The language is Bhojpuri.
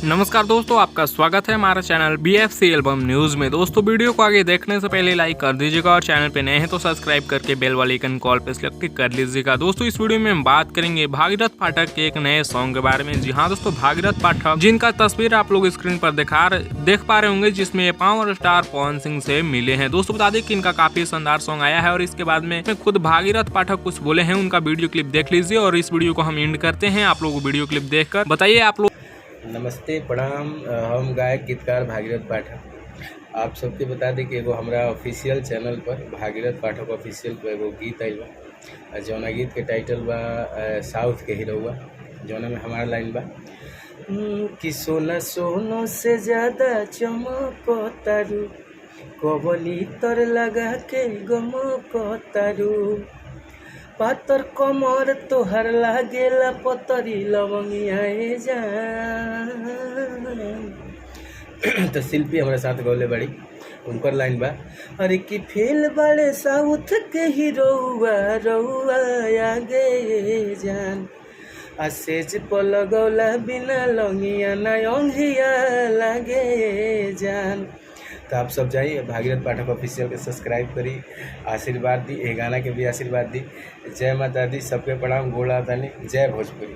नमस्कार दोस्तों, आपका स्वागत है हमारा चैनल BFC एल्बम न्यूज में। दोस्तों वीडियो को आगे देखने से पहले लाइक कर दीजिएगा और चैनल पे नए हैं तो सब्सक्राइब करके बेल वाले आइकन कॉल पे सेलेक्ट क्लिक कर लीजिएगा। दोस्तों इस वीडियो में हम बात करेंगे भागीरथ पाठक के एक नए सॉन्ग के बारे में। जी हाँ दोस्तों, भागीरथ पाठक जिनका तस्वीर आप लोग स्क्रीन पर देख पा रहे होंगे, जिसमें पावर स्टार पवन सिंह से मिले हैं। दोस्तों बता दें कि इनका काफी शानदार सॉन्ग आया है और इसके बाद में खुद भागीरथ पाठक कुछ बोले हैं, उनका वीडियो क्लिप देख लीजिए और इस वीडियो को हम एंड करते हैं। आप लोग वीडियो क्लिप देखकर बताइए आप लोग। नमस्ते प्रणाम। हम गायक गीतकार भागीरथ पाठक आप सबके बता दें कि एगो हमरा ऑफिशियल चैनल पर भागीरथ पाठक ऑफिशियल पर एगो गीत आइल बा, जौना गीत के टाइटल बा साउथ के हीरोवा, जौना में हमारा लाइन बा कि सोना सोनो से ज़्यादा चमको तारू, कबली तर लगा के गमको तारू, पातर कमर तोहर लागेला पतरी लवंगिया जान। तो शिल्पी हमारे साथ गौले बड़ी, उनकर लाइन बा अरे कि फेल बड़े साउथ के हीरोवा रउआ आगे जान, आ सेज पल गौला बिना लंगिया ना अंगिया लागे जान। तो आप सब जाइए भागीरथ पाठक ऑफिशियल के सब्सक्राइब करी, आशीर्वाद दी, ये गाना के भी आशीर्वाद दी। जय माता दी, सबके प्रणाम, गोला दानी, जय भोजपुरी।